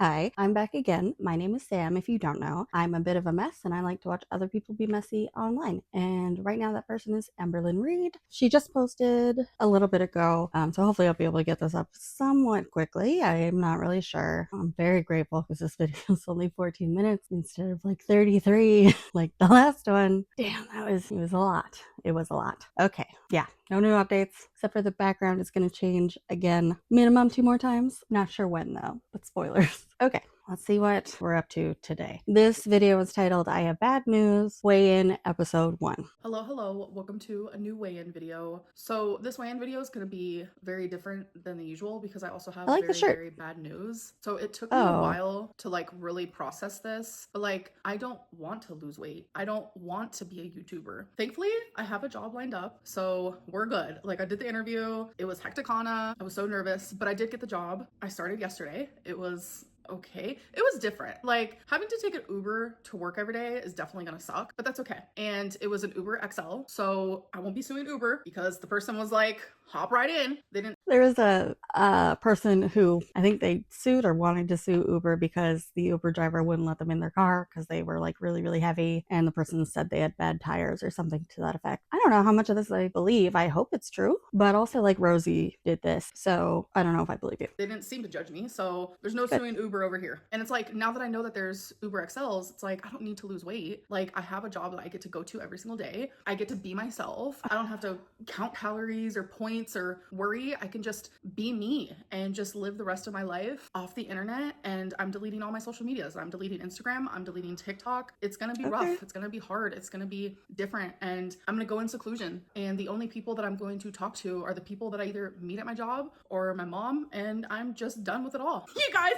Hi, I'm back again. My name is Sam, if you don't know. I'm a bit of a mess and I like to watch other people be messy online. And right now that person is Amberlynn Reid. She just posted a little bit ago, so hopefully I'll be able to get this up somewhat quickly. I am not really sure. I'm very grateful because this video is only 14 minutes instead of like 33 like the last one. Damn, it was a lot. It was a lot. Okay, yeah, no new updates except for the background is going to change again minimum 2 more times. Not sure when though, but spoilers. Okay, let's see what we're up to today. This video is titled I Have Bad News, Weigh-In Episode 1. Hello, welcome to a new weigh-in video. So this weigh-in video is going to be very different than the usual because I also I have like the shirt. very bad news. So it took me a Oh, while to like really process this, but like I don't want to lose weight. I don't want to be a YouTuber. Thankfully, I have a job lined up, so we're good. Like I did the interview, it was hecticana, I was so nervous, but I did get the job. I started yesterday. It was okay. It was different. Like having to take an Uber to work every day is definitely gonna suck, but that's okay. And it was an Uber XL, so I won't be suing Uber because the person was like, hop right in. They didn't. there was a person who I think they sued or wanted to sue Uber because the Uber driver wouldn't let them in their car because they were like really, really heavy. And the person said they had bad tires or something to that effect. I don't know how much of this I believe. I hope it's true. But also, like, Rosie did this. So I don't know if I believe you. They didn't seem to judge me, so there's no Good. suing Uber over here. And it's like, now that I know that there's Uber XLs, it's like, I don't need to lose weight. Like, I have a job that I get to go to every single day. I get to be myself. I don't have to count calories or points or worry. I can just be me and just live the rest of my life off the internet. And I'm deleting all my social medias. I'm deleting Instagram. I'm deleting TikTok. It's gonna be rough. It's gonna be hard. It's gonna be different. And I'm gonna go in seclusion. And the only people that I'm going to talk to are the people that I either meet at my job or my mom, and I'm just done with it all. You guys.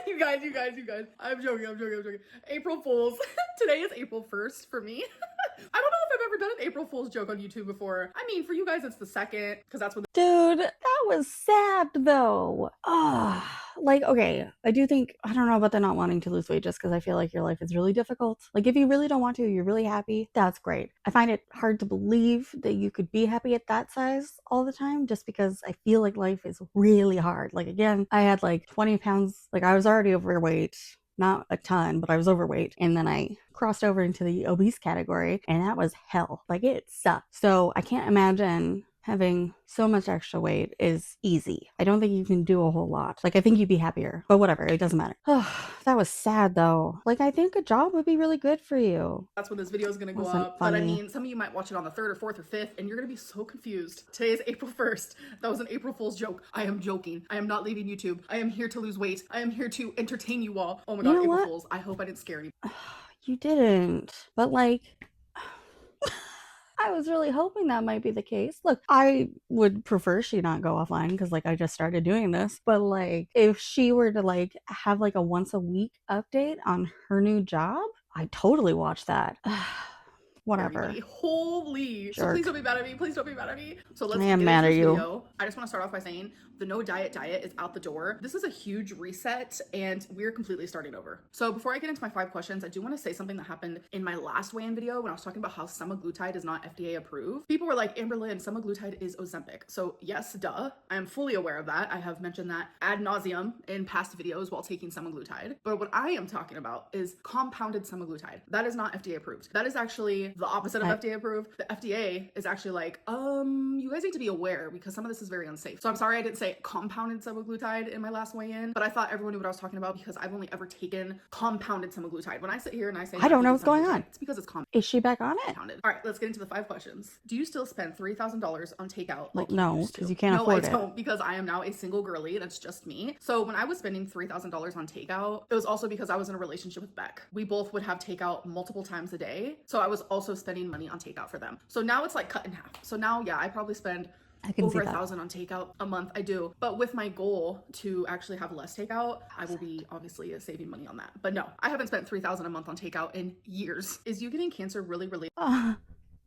I'm joking. April Fools. Today is April 1st for me. I don't know if I've ever done an April Fool's joke on YouTube before. I mean, for you guys, it's the second, because that's when. Dude, that was sad though. Like, okay, I do think, I don't know about the not wanting to lose weight just because I feel like your life is really difficult. Like, if you really don't want to, you're really happy, that's great. I find it hard to believe that you could be happy at that size all the time just because I feel like life is really hard. Like, again, I had like 20 pounds, like, I was already overweight. Not a ton, but I was overweight. And then I crossed over into the obese category, and that was hell. Like, it sucked. So I can't imagine having so much extra weight is easy. I don't think you can do a whole lot. Like, I think you'd be happier, but whatever, it doesn't matter. Oh, that was sad though. Like, I think a job would be really good for you. That's when this video is gonna go Wasn't up. funny. But I mean, some of you might watch it on the 3rd or 4th or 5th, and you're gonna be so confused. Today is April 1st. That was an April Fool's joke. I am joking. I am not leaving YouTube. I am here to lose weight. I am here to entertain you all. Oh my god, April Fools. I hope I didn't scare you. You didn't. But like, I was really hoping that might be the case. Look, I would prefer she not go offline because like I just started doing this. But like if she were to like have like a once a week update on her new job, I'd totally watch that. Whatever. Everybody. Holy. So please don't be mad at me. Please don't be mad at me. So let's I get am into mad this at you. video. I just want to start off by saying the no diet is out the door. This is a huge reset and we're completely starting over. So before I get into my 5 questions, I do want to say something that happened in my last weigh-in video when I was talking about how semaglutide is not FDA approved. People were like, Amberlynn, semaglutide is Ozempic. So yes, duh. I am fully aware of that. I have mentioned that ad nauseum in past videos while taking semaglutide. But what I am talking about is compounded semaglutide. That is not FDA approved. That is actually the opposite of FDA approved. The FDA is actually like, you guys need to be aware because some of this is very unsafe. So I'm sorry I didn't say compounded semaglutide in my last weigh-in, but I thought everyone knew what I was talking about because I've only ever taken compounded semaglutide. When I sit here and I say I don't know what's going on. It's because it's compounded. Is she back on it? All right, let's get into the 5 questions. Do you still spend $3,000 on takeout? Like, well, no, because you can't afford it. No, I don't, because I am now a single girly. That's just me. So when I was spending $3,000 on takeout, it was also because I was in a relationship with Beck. We both would have takeout multiple times a day. So I was also spending money on takeout for them. So now it's like cut in half. So now, yeah, I probably spend over $1,000 on takeout a month. I do. But with my goal to actually have less takeout, I will be obviously saving money on that. But no, I haven't spent $3,000 a month on takeout in years. Is you getting cancer really? I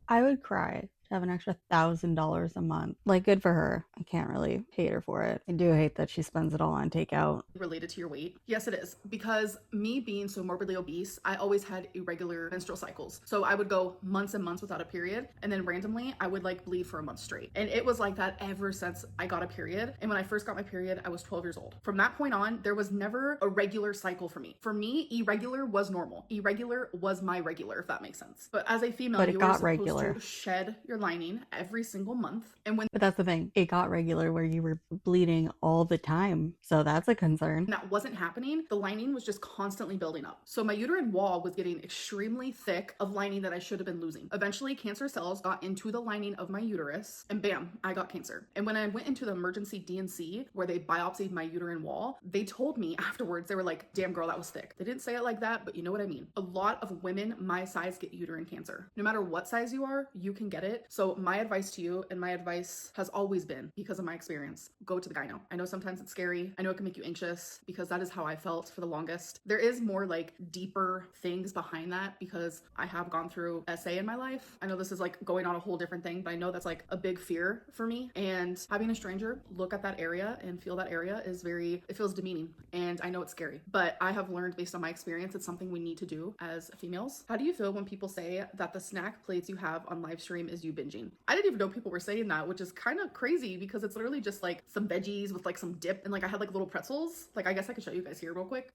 would cry. to have an extra $1,000 a month. Like, good for her. I can't really hate her for it. I do hate that she spends it all on takeout. Related to your weight? Yes, it is. Because me being so morbidly obese, I always had irregular menstrual cycles. So I would go months and months without a period, and then randomly I would like bleed for a month straight. And it was like that ever since I got a period. And when I first got my period, I was 12 years old. From that point on, there was never a regular cycle for me. For me, irregular was normal. Irregular was my regular, if that makes sense. But as a female, But it you were got supposed regular. to shed your lining every single month. And when But that's the thing. It got regular where you were bleeding all the time. So that's a concern. that wasn't happening, the lining was just constantly building up. So my uterine wall was getting extremely thick of lining that I should have been losing. Eventually, cancer cells got into the lining of my uterus, and bam, I got cancer. And when I went into the emergency D&C, where they biopsied my uterine wall, they told me afterwards, they were like, damn girl, that was thick. They didn't say it like that, but you know what I mean. A lot of women my size get uterine cancer. No matter what size you are, you can get it. So my advice to you, and my advice has always been, because of my experience, go to the gyno. I know sometimes it's scary. I know it can make you anxious, because that is how I felt for the longest. There is more like deeper things behind that, because I have gone through SA in my life. I know this is like going on a whole different thing, but I know that's like a big fear for me. And having a stranger look at that area and feel that area is it feels demeaning. And I know it's scary, but I have learned based on my experience, it's something we need to do as females. How do you feel when people say that the snack plates you have on live stream is you binging? I didn't even know people were saying that, which is kind of crazy because it's literally just like some veggies with like some dip, and like I had like little pretzels. Like I guess I could show you guys here real quick.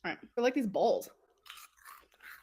All right, they're like these balls.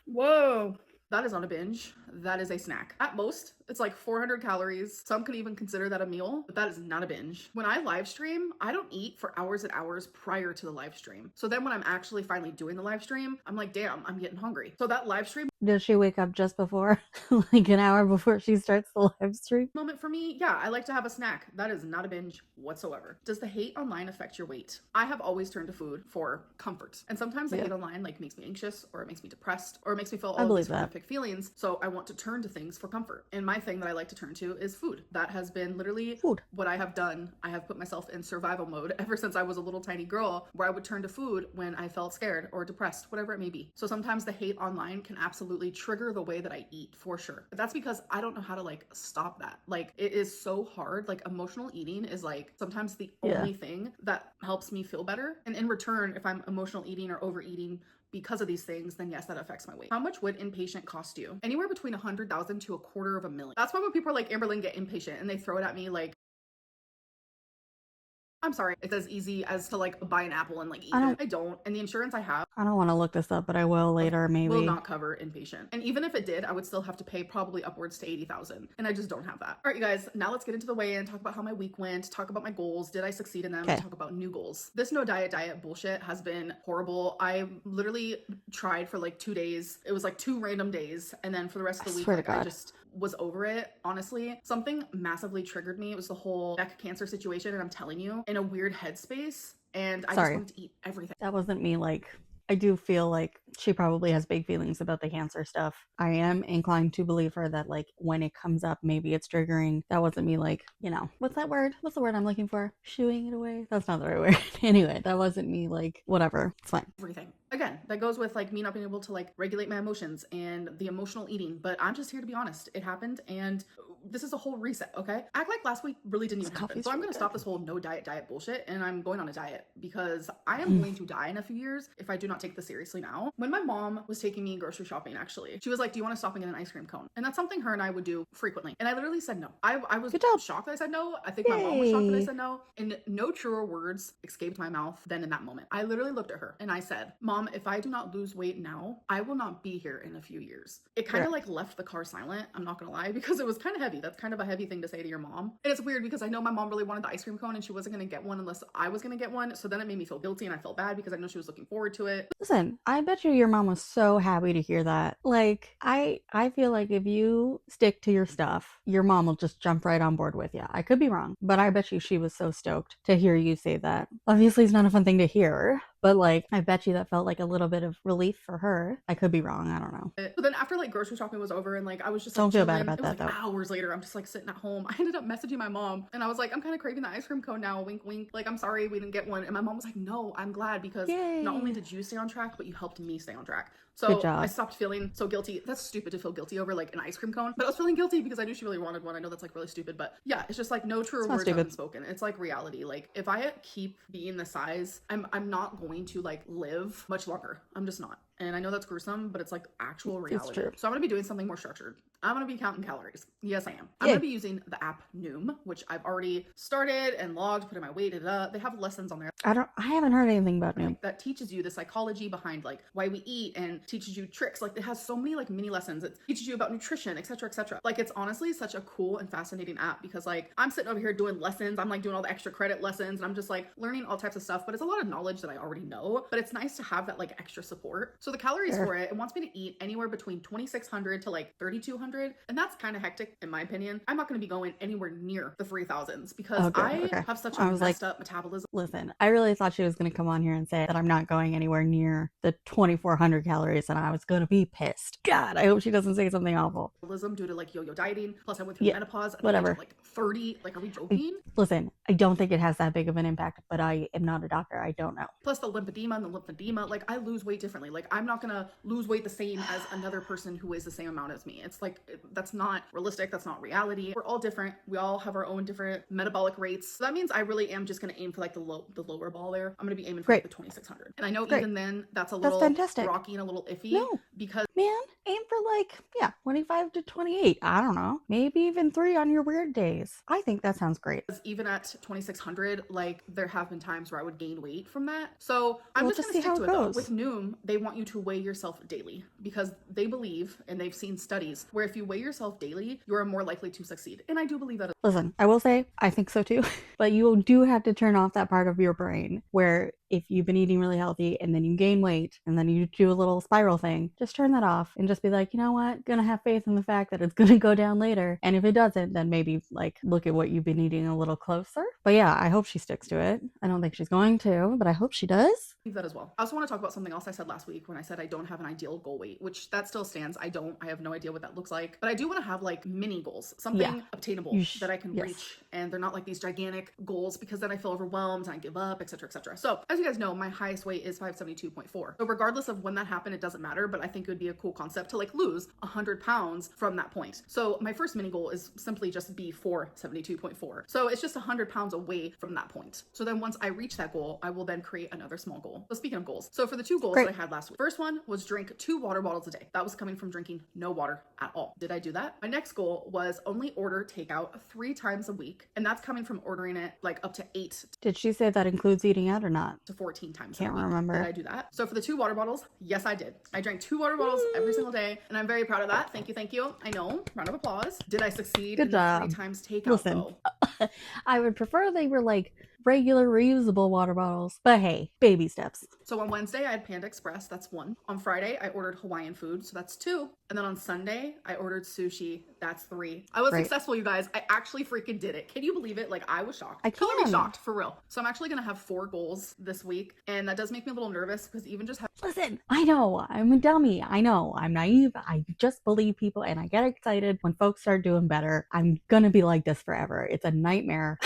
Whoa. That is not a binge. That is a snack. At most, it's like 400 calories. Some could even consider that a meal, but that is not a binge. When I live stream, I don't eat for hours and hours prior to the live stream. So then when I'm actually finally doing the live stream, I'm like, damn, I'm getting hungry. So that live stream Does she wake up just before, like an hour before she starts the live stream? moment for me, yeah, I like to have a snack. That is not a binge whatsoever. Does the hate online affect your weight? I have always turned to food for comfort. And sometimes the hate online like makes me anxious, or it makes me depressed, or it makes me feel all of these horrific feelings. So I want to turn to things for comfort. And my thing that I like to turn to is food. That has been literally what I have done. I have put myself in survival mode ever since I was a little tiny girl, where I would turn to food when I felt scared or depressed, whatever it may be. So sometimes the hate online can absolutely trigger the way that I eat, for sure. But that's because I don't know how to like stop that. Like it is so hard. Like emotional eating is like sometimes the only thing that helps me feel better. And in return, if I'm emotional eating or overeating because of these things, then yes, that affects my weight. How much would inpatient cost you? Anywhere between 100,000 to $250,000. That's why when people are like, Amberlynn, get inpatient, and they throw it at me like, I'm sorry, it's as easy as to like buy an apple and like eat it. I don't. And the insurance I have, I don't want to look this up, but I will later, maybe. Will not cover inpatient. And even if it did, I would still have to pay probably upwards to 80,000. And I just don't have that. All right, you guys, now let's get into the weigh-in, talk about how my week went, talk about my goals. Did I succeed in them? And talk about new goals. This no diet bullshit has been horrible. I literally tried for like 2 days. It was like 2 random days. And then for the rest of the week, like, I just was over it. Honestly, something massively triggered me. It was the whole neck cancer situation. And I'm telling you, in a weird headspace. And I just wanted to eat everything. That wasn't me. Like, I do feel like she probably has big feelings about the cancer stuff. I am inclined to believe her that like when it comes up, maybe it's triggering. That wasn't me like, you know, what's that word? What's the word I'm looking for? Shooing it away? That's not the right word. Anyway, that wasn't me like, whatever, it's fine. Everything. Again, that goes with like me not being able to like regulate my emotions and the emotional eating, but I'm just here to be honest. It happened, and this is a whole reset, okay? Act like last week really didn't even happen. So I'm gonna stop this whole no diet bullshit, and I'm going on a diet because I am going to die in a few years if I do not take this seriously now. When my mom was taking me grocery shopping, actually, she was like, do you want to stop and get an ice cream cone? And that's something her and I would do frequently. And I literally said no. I was shocked that I said no. I think my mom was shocked that I said no. And no truer words escaped my mouth than in that moment. I literally looked at her and I said, Mom, if I do not lose weight now, I will not be here in a few years. It kind of like left the car silent, I'm not gonna lie, because it was kind of heavy. That's kind of a heavy thing to say to your mom. And it's weird because I know my mom really wanted the ice cream cone and she wasn't gonna get one unless I was gonna get one. So then it made me feel guilty and I felt bad because I know she was looking forward to it. Listen, I bet you your mom was so happy to hear that. Like, I feel like if you stick to your stuff, your mom will just jump right on board with you. I could be wrong, but I bet you she was so stoked to hear you say that. Obviously, it's not a fun thing to hear, But like, I bet you that felt like a little bit of relief for her. I could be wrong. I don't know. But then after like grocery shopping was over and like I was just like Don't feel bad chilling, about it was that like though. hours later. I'm just like sitting at home. I ended up messaging my mom and I was like, I'm kind of craving the ice cream cone now. Wink, wink. Like, I'm sorry we didn't get one. And my mom was like, no, I'm glad because not only Yay. did you stay on track, but you helped me stay on track. Good So I job. stopped feeling so guilty. That's stupid to feel guilty over like an ice cream cone, but I was feeling guilty because I knew she really wanted one. I know that's like really stupid, but yeah, it's just like no truer It's not words have been stupid. spoken. It's like reality. Like if I keep being the size, I'm not going to like live much longer. I'm just not. And I know that's gruesome, but it's like actual It's reality. true. So I'm gonna be doing something more structured. I'm gonna be counting calories. Yes, I am. I'm Yay. gonna be using the app Noom, which I've already started and logged, put in my weight. They have lessons on there I haven't heard anything about Noom. that teaches you the psychology behind like why we eat and teaches you tricks. Like it has so many like mini lessons. It teaches you about nutrition, etc., etc. Like it's honestly such a cool and fascinating app because like I'm sitting over here doing lessons. I'm like doing all the extra credit lessons and I'm just like learning all types of stuff. But it's a lot of knowledge that I already know. But it's nice to have that like extra support. So the calories for it wants me to eat anywhere between 2,600 to like 3,200, and that's kind of hectic in my opinion. I'm not going to be going anywhere near the 3,000s because I have such a messed up metabolism. Listen, I really thought she was going to come on here and say that I'm not going anywhere near the 2,400 calories and I was going to be pissed. God, I hope she doesn't say something awful. Due to like yo-yo dieting. Plus I went through Yeah, menopause at the age whatever. of like 30. Like, are we joking? Listen, I don't think it has that big of an impact, but I am not a doctor. I don't know. Plus the lymphedema and the lymphedema, like I lose weight differently. Like I'm not gonna lose weight the same as another person who weighs the same amount as me. It's like that's not realistic. That's not reality. We're all different. We all have our own different metabolic rates. So that means I really am just gonna aim for like the lower ball there. I'm gonna be aiming for like the 2,600. And I know even then that's a little rocky and a little iffy because man, aim for like 25 to 28. I don't know, maybe even 3 on your weird days. I think that sounds great. Even at 2,600, like there have been times where I would gain weight from that. So I'm just gonna see stick how to it it though. goes. With Noom, they want you to weigh yourself daily because they believe, and they've seen studies where if you weigh yourself daily, you're more likely to succeed. And I do believe that. Listen, I will say I think so too, but you do have to turn off that part of your brain where if you've been eating really healthy and then you gain weight and then you do a little spiral thing, just turn that off and just be like, you know what, gonna have faith in the fact that it's gonna go down later, and if it doesn't, then maybe like look at what you've been eating a little closer. But yeah, I hope she sticks to it. I don't think she's going to, but I hope she does. That as well. I also want to talk about something else I said last week when I said I don't have an ideal goal weight, which that still stands. I have no idea what that looks like, but I do want to have like mini goals, something obtainable that I can reach, and they're not like these gigantic goals because then I feel overwhelmed and I give up, etc., etc. So as you guys know, my highest weight is 572.4. So regardless of when that happened, it doesn't matter, but I think it would be a cool concept to like lose 100 pounds from that point. So my first mini goal is simply just be 472.4. So it's just 100 pounds away from that point. So then once I reach that goal, I will then create another small goal. So speaking of goals, so for the 2 goals that I had last week, first one was drink 2 water bottles a day. That was coming from drinking no water at all. Did I do that? My next goal was only order takeout 3 times a week, and that's coming from ordering it like up to 8. Did she say that includes eating out or not? To 14 times. Can't remember. Did I do that? So for the 2 water bottles, yes, I did. I drank 2 water bottles every single day, and I'm very proud of that. Thank you, thank you. I know. Round of applause. Did I succeed in the 3 times takeout though? I would prefer they were like regular reusable water bottles, but hey, baby steps. So on Wednesday I had Panda Express, that's 1. On Friday I ordered Hawaiian food, so that's 2. And then on Sunday I ordered sushi, that's 3. I was successful, you guys. I actually freaking did it. Can you believe it? Like I was shocked. Totally shocked, for real. So I'm actually gonna have 4 goals this week, and that does make me a little nervous because even just listen, I know I'm a dummy. I know I'm naive. I just believe people and I get excited when folks start doing better. I'm gonna be like this forever. It's a nightmare.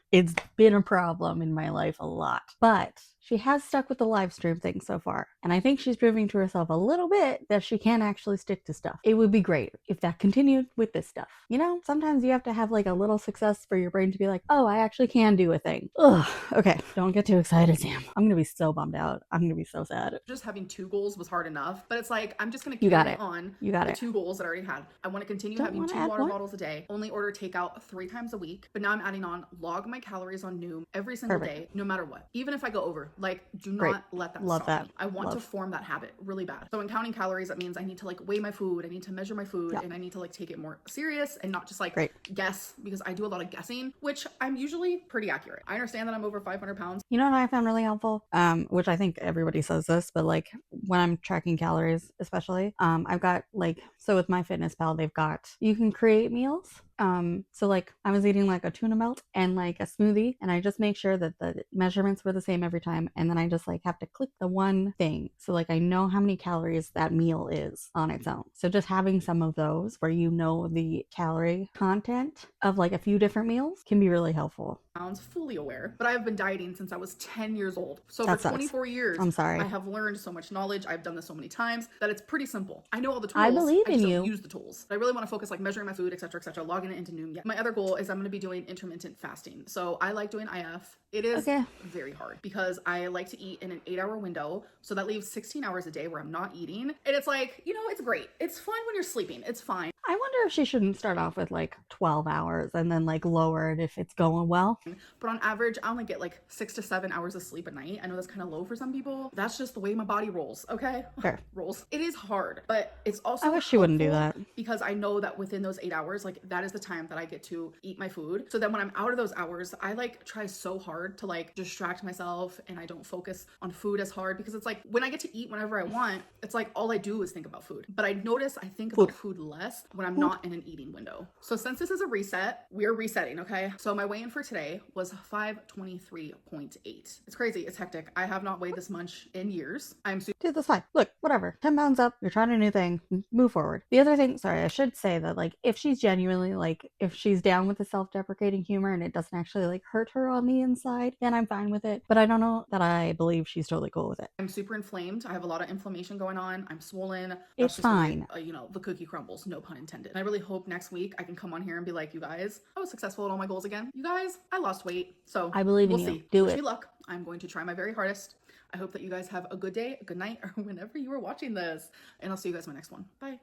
It's been a problem in my life a lot, but she has stuck with the live stream thing so far, and I think she's proving to herself a little bit that she can actually stick to stuff. It would be great if that continued with this stuff. You know, sometimes you have to have like a little success for your brain to be like, oh, I actually can do a thing. Ugh, okay, don't get too excited, Sam. I'm gonna be so bummed out. I'm gonna be so sad. Just having 2 goals was hard enough, but it's like I'm just gonna carry on the 2 goals that I already had. I want to continue having 2 water bottles a day, only order takeout 3 times a week, but now I'm adding on log my calories on Noom every single day, no matter what. Even if I go over, like do not let that stop me. I want to form that habit really bad. So in counting calories, that means I need to like weigh my food, I need to measure my food, and I need to like take it more serious and not just like guess, because I do a lot of guessing, which I'm usually pretty accurate. I understand that I'm over 500 pounds. You know what I found really helpful? Which I think everybody says this, but like when I'm tracking calories, especially, I've got like, so with MyFitnessPal, they've got, you can create meals. So like I was eating like a tuna melt and like a smoothie, and I just make sure that the measurements were the same every time, and then I just like have to click the one thing. So like I know how many calories that meal is on its own. So just having some of those where you know the calorie content of like a few different meals can be really helpful. Pounds, fully aware, but I've been dieting since I was 10 years old. So for That sucks. 24 years, I'm I sorry. have learned so much knowledge. I've done this so many times that it's pretty simple. I know all the I tools, believe I in just don't you. use the tools. I really want to focus like measuring my food, etc., logging it into Noom. Yeah. My other goal is I'm going to be doing intermittent fasting. So I like doing IF. It is Okay. very hard because I like to eat in an 8 hour window. So that leaves 16 hours a day where I'm not eating. And it's like, it's great. It's fun when you're sleeping. It's fine. I wonder if she shouldn't start off with like 12 hours and then like lower it if it's going well. But on average, I only get like 6 to 7 hours of sleep a night. I know that's kind of low for some people. That's just the way my body rolls, okay? Fair. Rolls. It is hard, but it's I also wish she wouldn't do helpful that. because I know that within those 8 hours, like that is the time that I get to eat my food. So then when I'm out of those hours, I like try so hard to like distract myself and I don't focus on food as hard because it's like when I get to eat whenever I want, it's like all I do is think about food. But I notice I think Food. about food less when I'm Food. not in an eating window. So since this is a reset, we're resetting, okay? So my weigh-in for today was 523.8. It's crazy. It's hectic. I have not weighed this much in years. I'm super Dude, that's fine. Look, whatever. 10 pounds up. You're trying a new thing. Move forward. The other thing, sorry, I should say that, like, if she's genuinely, like, if she's down with the self deprecating humor and it doesn't actually, like, hurt her on the inside, then I'm fine with it. But I don't know that I believe she's totally cool with it. I'm super inflamed. I have a lot of inflammation going on. I'm swollen. That's It's just why, fine. the cookie crumbles, no pun intended. And I really hope next week I can come on here and be like, you guys, I was successful at all my goals again. You guys, I lost weight. So I believe in we'll you. see. Do Wish me it. luck. I'm going to try my very hardest. I hope that you guys have a good day, a good night, or whenever you are watching this. And I'll see you guys in my next one. Bye.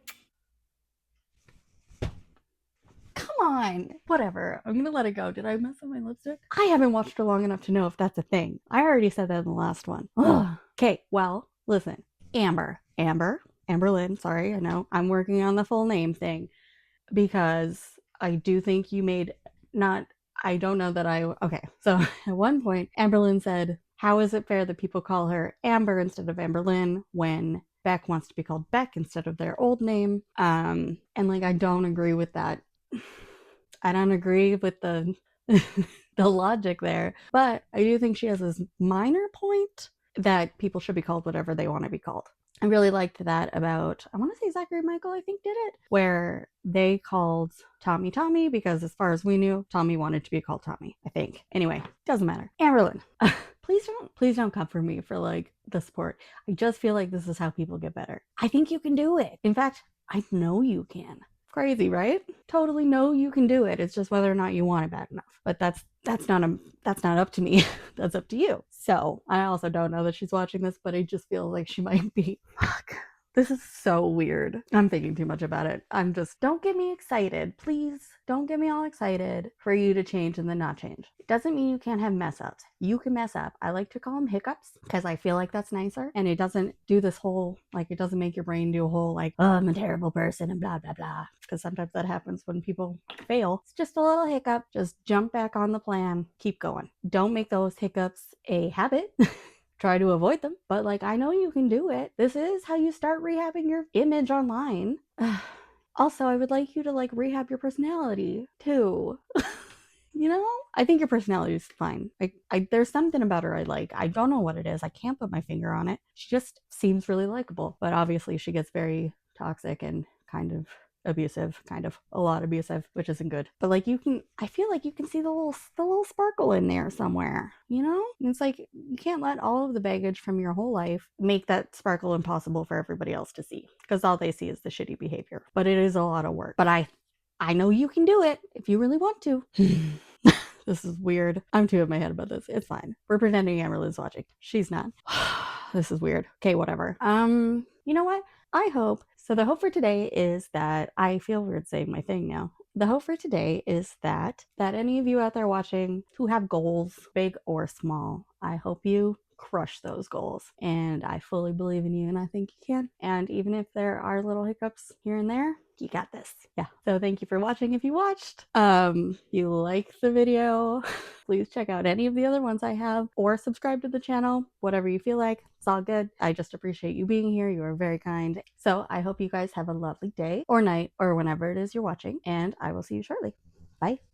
Come on. Whatever. I'm gonna let it go. Did I mess up my lipstick? I haven't watched her long enough to know if that's a thing. I already said that in the last one. Ugh. Okay, well, listen. Amberlynn, sorry, I know. I'm working on the full name thing because I do think you made not I don't know that I okay. So at one point Amberlynn said, "How is it fair that people call her Amber instead of Amberlynn when Beck wants to be called Beck instead of their old name?" And like I don't agree with that. I don't agree with the the logic there, but I do think she has this minor point that people should be called whatever they want to be called. I really liked that about, I want to say Zachary Michael, I think, did it, where they called Tommy Tommy because, as far as we knew, Tommy wanted to be called Tommy, I think. Anyway, doesn't matter. Amberlynn, please don't come for me for like the support. I just feel like this is how people get better. I think you can do it. In fact, I know you can. Crazy, right? Totally know you can do it. It's just whether or not you want it bad enough. But that's not up to me. That's up to you. So I also don't know that she's watching this, but it just feels like she might be. Fuck. This is so weird. I'm thinking too much about it. I'm just, don't get me excited. Please don't get me all excited for you to change and then not change. It doesn't mean you can't have mess ups. You can mess up. I like to call them hiccups because I feel like that's nicer. And it doesn't do this whole, like, it doesn't make your brain do a whole, like, oh, I'm a terrible person and blah, blah, blah. Because sometimes that happens when people fail. It's just a little hiccup. Just jump back on the plan. Keep going. Don't make those hiccups a habit. Try to avoid them, but like I know you can do it. This is how you start rehabbing your image online. Also, I would like you to like rehab your personality too. You know, I think your personality is fine. There's something about her I like. I don't know what it is. I can't put my finger on it. She just seems really likable, but obviously she gets very toxic and kind of abusive, kind of a lot abusive, which isn't good. But like I feel like you can see the little sparkle in there somewhere, you know? And it's like you can't let all of the baggage from your whole life make that sparkle impossible for everybody else to see because all they see is the shitty behavior. But it is a lot of work. But I know you can do it if you really want to. This is weird. I'm too in my head about this. It's fine. We're pretending Amaryl's watching. She's not. This is weird. Okay, whatever. You know what? I hope. So the hope for today is that I feel weird saying my thing now. The hope for today is that any of you out there watching who have goals, big or small, I hope you crush those goals. And I fully believe in you and I think you can. And even if there are little hiccups here and there, you got this. Yeah. So thank you for watching if you watched. If you like the video, please check out any of the other ones I have or subscribe to the channel, whatever you feel like. It's all good. I just appreciate you being here. You are very kind. So I hope you guys have a lovely day or night or whenever it is you're watching, and I will see you shortly. Bye.